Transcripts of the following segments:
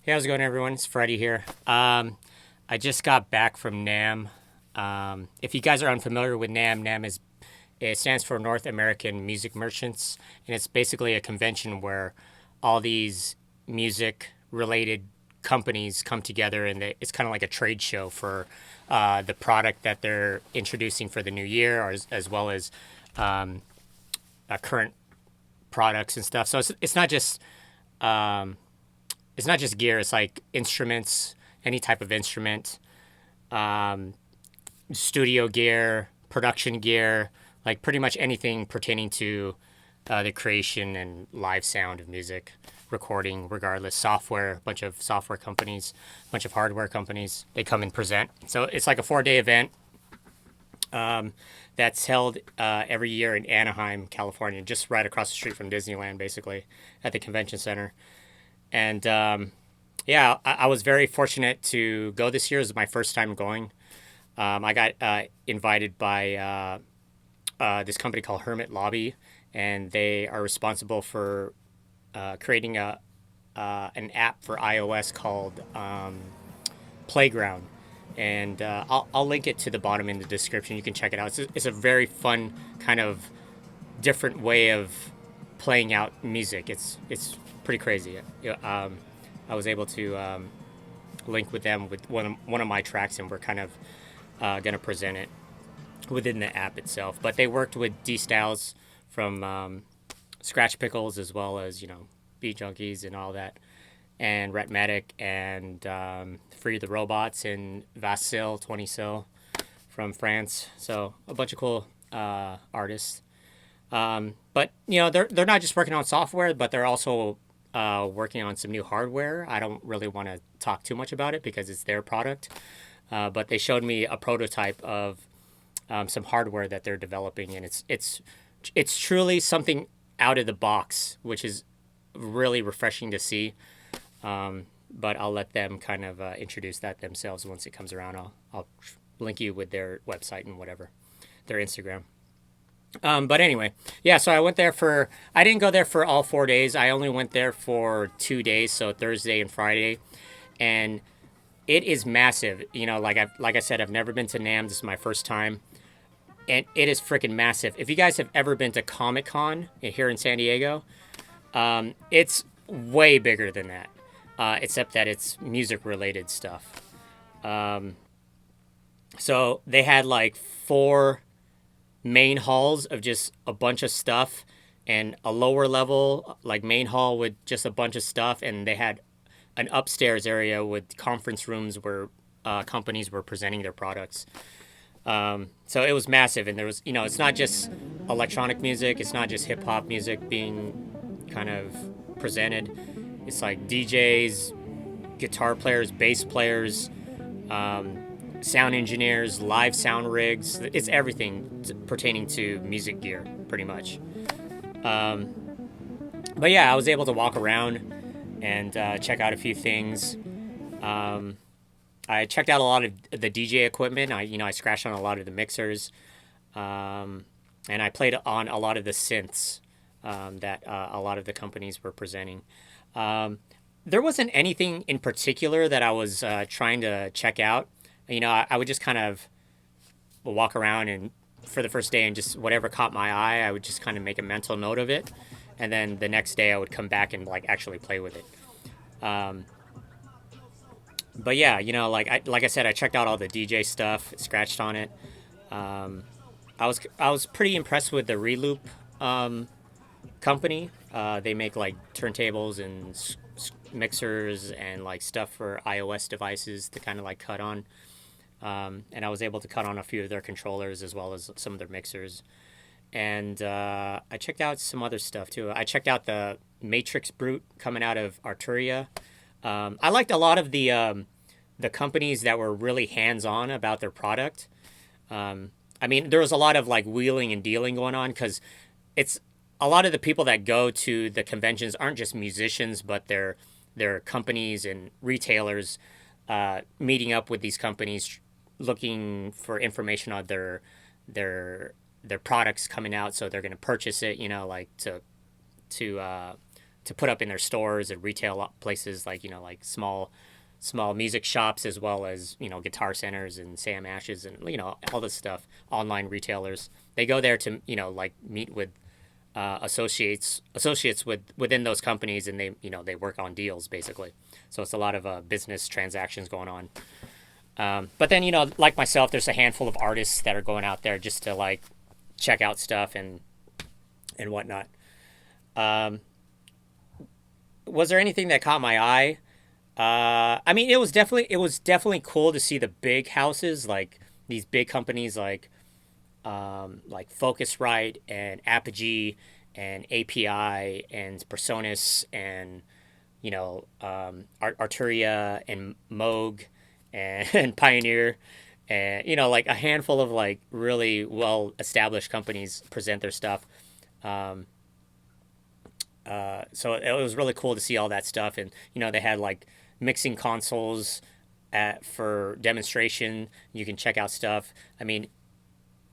Hey, how's it going, everyone? It's Freddie here. I just got back from NAMM. If you guys are unfamiliar with NAMM, it stands for North American Music Merchants, and it's basically a convention where all these music-related companies come together, and it's kind of like a trade show for the product that they're introducing for the new year, or as well as current products and stuff. So it's not just gear. It's like instruments, any type of instrument, um, studio gear, production gear, like pretty much anything pertaining to the creation and live sound of music, recording, regardless. Software, a bunch of software companies, a bunch of hardware companies. They come and present. So it's like a 4 day event that's held every year in Anaheim, California, just right across the street from Disneyland, basically, at the convention center. And yeah, I was very fortunate to go this year. It was my first time going. I got invited by this company called Hermit Lobby, and they are responsible for creating an app for iOS called Playground. And I'll link it to the bottom in the description. You can check it out. It's a very fun kind of different way of playing out music. It's pretty crazy. I was able to link with them with one of my tracks, and we're kind of going to present it within the app itself. But they worked with D Styles from Scratch Pickles, as well as Beat Junkies and all that, and Ratmatic, and Free the Robots, and Vasil 20 Sil from France. So a bunch of cool artists. But they're not just working on software, but they're also working on some new hardware. I don't really want to talk too much about it because it's their product. But they showed me a prototype of some hardware that they're developing, and it's truly something out of the box, which is really refreshing to see. But I'll let them kind of introduce that themselves once it comes around. I'll link you with their website and whatever, their Instagram. But anyway, yeah, so I didn't go there for all 4 days. I only went there for 2 days, so Thursday and Friday. And it is massive. Like I said, I've never been to NAMM. This is my first time. And it is freaking massive. If you guys have ever been to Comic Con here in San Diego, it's way bigger than that, except that it's music related stuff. So they had like four main halls of just a bunch of stuff, and a lower level like main hall with just a bunch of stuff, and they had an upstairs area with conference rooms where companies were presenting their products. So it was massive, and there was it's not just electronic music, it's not just hip hop music being kind of presented. It's like DJs, guitar players, bass players, sound engineers, live sound rigs. It's everything pertaining to music gear, pretty much. But yeah, I was able to walk around and check out a few things. I checked out a lot of the DJ equipment. I scratched on a lot of the mixers, and I played on a lot of the synths that a lot of the companies were presenting. There wasn't anything in particular that I was trying to check out. I would just kind of walk around, and for the first day, and just whatever caught my eye, I would just kind of make a mental note of it, and then the next day I would come back and like actually play with it. But yeah, like I said, I checked out all the DJ stuff, scratched on it. I was pretty impressed with the Reloop company. They make like turntables and mixers and like stuff for iOS devices to kind of like cut on. And I was able to cut on a few of their controllers as well as some of their mixers. And I checked out some other stuff too. I checked out the Matrix Brute coming out of Arturia. I liked a lot of the companies that were really hands on about their product. I mean, there was a lot of like wheeling and dealing going on because it's a lot of the people that go to the conventions aren't just musicians, but they're companies and retailers meeting up with these companies, looking for information on their products coming out, so they're going to purchase it. Like to to put up in their stores and retail places, like like small music shops, as well as Guitar Centers and Sam Ashes, and all this stuff. Online retailers, they go there to like meet with associates within those companies, and they work on deals basically. So it's a lot of business transactions going on. But then like myself, there's a handful of artists that are going out there just to like check out stuff and whatnot. Um, was there anything that caught my eye? I mean, it was definitely cool to see the big houses, like these big companies like Focusrite and Apogee and API and Personas and Arturia and Moog and Pioneer, and like a handful of like really well established companies present their stuff. Um, so it was really cool to see all that stuff, and they had like mixing consoles for demonstration. You can check out stuff. I mean,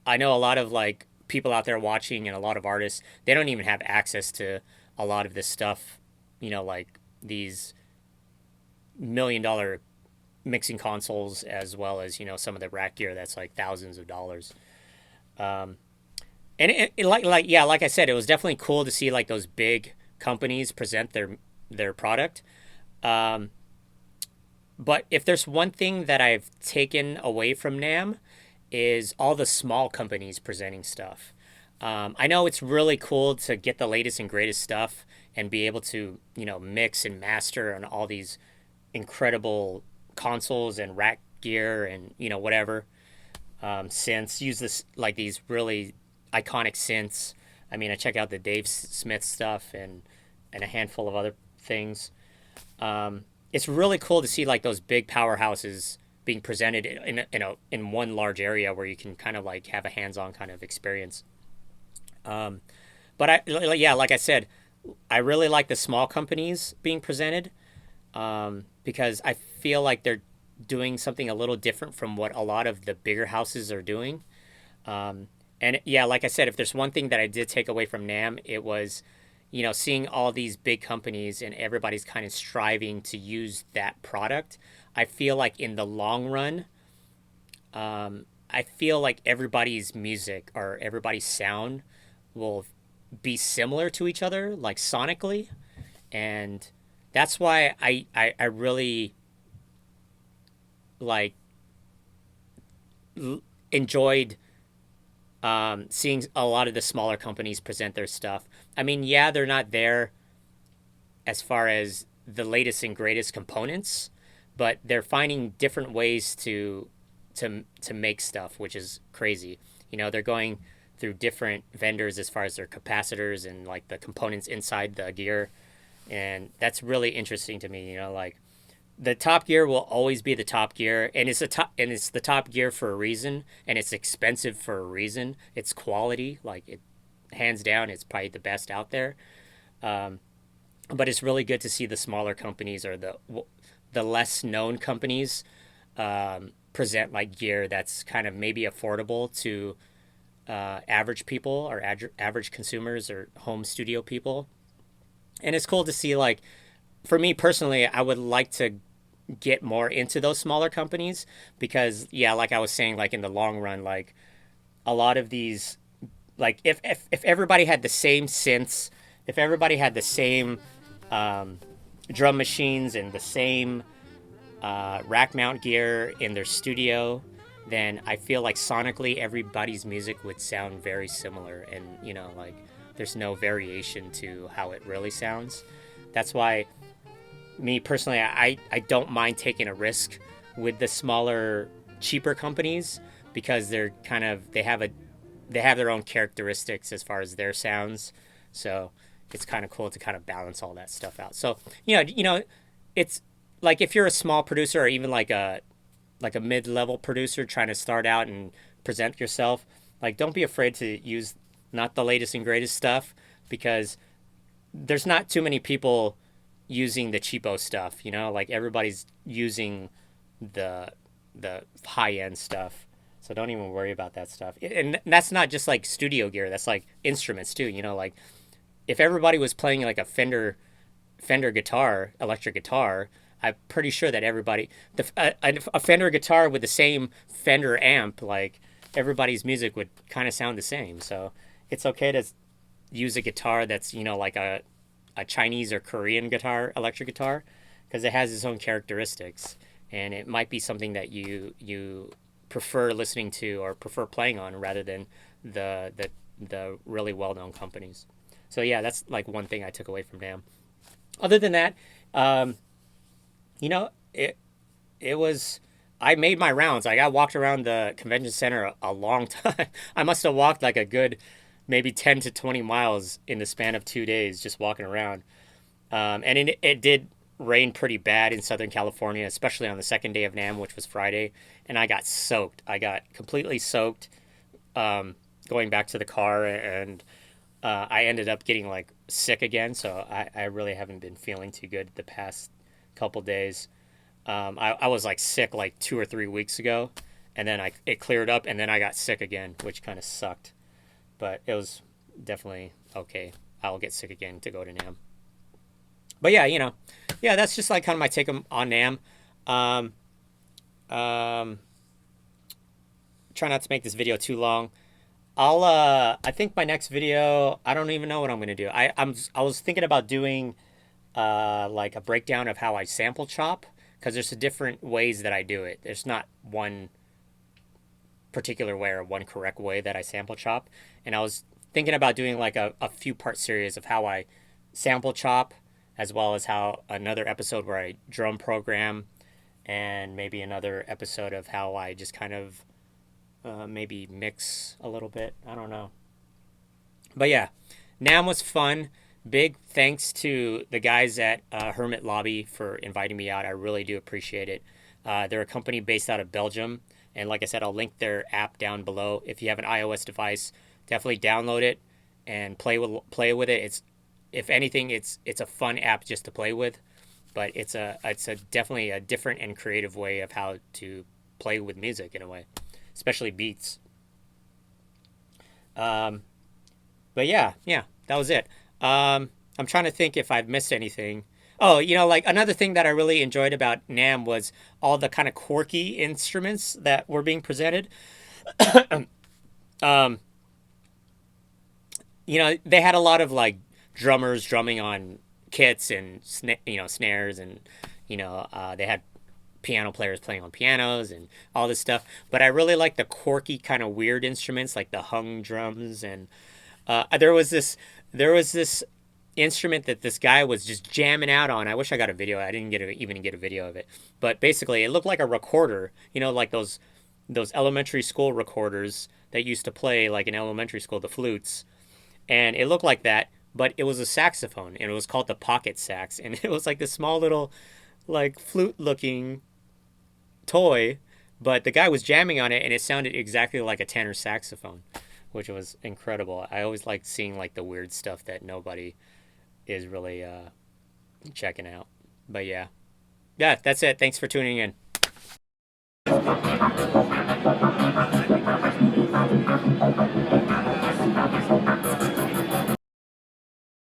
I know a lot of like people out there watching, and a lot of artists, they don't even have access to a lot of this stuff. Like these $1 million mixing consoles, as well as some of the rack gear that's like thousands of dollars. Um, and like I said, it was definitely cool to see like those big companies present their product. Um, but if there's one thing that I've taken away from NAMM, is all the small companies presenting stuff. I know it's really cool to get the latest and greatest stuff and be able to mix and master on all these incredible consoles and rack gear and whatever, synths. Use this like these really iconic synths. I mean, I check out the Dave Smith stuff and a handful of other things. It's really cool to see like those big powerhouses being presented in one large area where you can kind of like have a hands-on kind of experience. Um, but yeah, like I said, I really like the small companies being presented, because I feel like they're doing something a little different from what a lot of the bigger houses are doing. And yeah, like I said, if there's one thing that I did take away from NAMM, it was, seeing all these big companies and everybody's kind of striving to use that product. I feel like in the long run, I feel like everybody's music or everybody's sound will be similar to each other, like sonically. And that's why I really like enjoyed seeing a lot of the smaller companies present their stuff. I mean, yeah, they're not there as far as the latest and greatest components, but they're finding different ways to make stuff, which is crazy. They're going through different vendors as far as their capacitors and like the components inside the gear, and that's really interesting to me. Like the top gear will always be the top gear, and it's the top gear for a reason, and it's expensive for a reason. It's quality, like it, hands down, it's probably the best out there. Um, but it's really good to see the smaller companies or the less known companies present like gear that's kind of maybe affordable to average people or average consumers or home studio people. And it's cool to see, like, for me personally, I would like to get more into those smaller companies because, yeah, like I was saying, like in the long run, like a lot of these, like if everybody had the same synths, if everybody had the same um, drum machines and the same rack mount gear in their studio, then I feel like sonically everybody's music would sound very similar, and like there's no variation to how it really sounds. That's why, me personally, I don't mind taking a risk with the smaller, cheaper companies because they have their own characteristics as far as their sounds. So it's kind of cool to kind of balance all that stuff out. So it's like if you're a small producer or even like a mid-level producer trying to start out and present yourself, like don't be afraid to use not the latest and greatest stuff, because there's not too many people using the cheapo stuff, like everybody's using the high-end stuff. So don't even worry about that stuff. And that's not just like studio gear, that's like instruments too, like if everybody was playing like a Fender Fender guitar, electric guitar, I'm pretty sure that everybody, a Fender guitar with the same Fender amp, like everybody's music would kind of sound the same. So it's okay to use a guitar that's, like a Chinese or Korean guitar, electric guitar, because it has its own characteristics, and it might be something that you prefer listening to or prefer playing on rather than the really well known companies. So yeah, that's like one thing I took away from NAMM. Other than that, um, it was. I made my rounds. Like I walked around the convention center a long time. I must have walked like a good maybe 10 to 20 miles in the span of 2 days just walking around. And it did rain pretty bad in Southern California, especially on the second day of NAMM, which was Friday. And I got soaked. I got completely soaked going back to the car, and I ended up getting like sick again. So I really haven't been feeling too good the past couple days. I was like sick like 2 or 3 weeks ago, and then it cleared up, and then I got sick again, which kind of sucked. But it was definitely okay. I'll get sick again to go to NAMM. But yeah, yeah, that's just like kind of my take on NAMM. Um, um, Try not to make this video too long. I think my next video, I don't even know what I'm gonna do. I was thinking about doing like a breakdown of how I sample chop, because there's different ways that I do it. There's not one particular way or one correct way that I sample chop. And I was thinking about doing like a few part series of how I sample chop, as well as how another episode where I drum program, and maybe another episode of how I just kind of maybe mix a little bit. I don't know. But yeah, NAMM was fun. Big thanks to the guys at Hermit Lobby for inviting me out. I really do appreciate it. They're a company based out of Belgium. And like I said, I'll link their app down below. If you have an iOS device, definitely download it and play with it. If anything, it's a fun app just to play with, but it's a definitely a different and creative way of how to play with music in a way, especially beats. Um, but yeah, that was it. I'm trying to think if I've missed anything. Oh, like another thing that I really enjoyed about NAMM was all the kind of quirky instruments that were being presented. um, they had a lot of like drummers drumming on kits and snares, and they had piano players playing on pianos and all this stuff. But I really like the quirky kind of weird instruments like the hung drums, and there was this instrument that this guy was just jamming out on. I wish I got a video. I didn't even get a video of it. But basically, it looked like a recorder. Like those elementary school recorders that used to play like in elementary school, the flutes. And it looked like that, but it was a saxophone, and it was called the pocket sax, and it was like this small little like flute-looking toy, but the guy was jamming on it, and it sounded exactly like a tenor saxophone, which was incredible. I always like seeing like the weird stuff that nobody is really checking out. But yeah, that's it. Thanks for tuning in.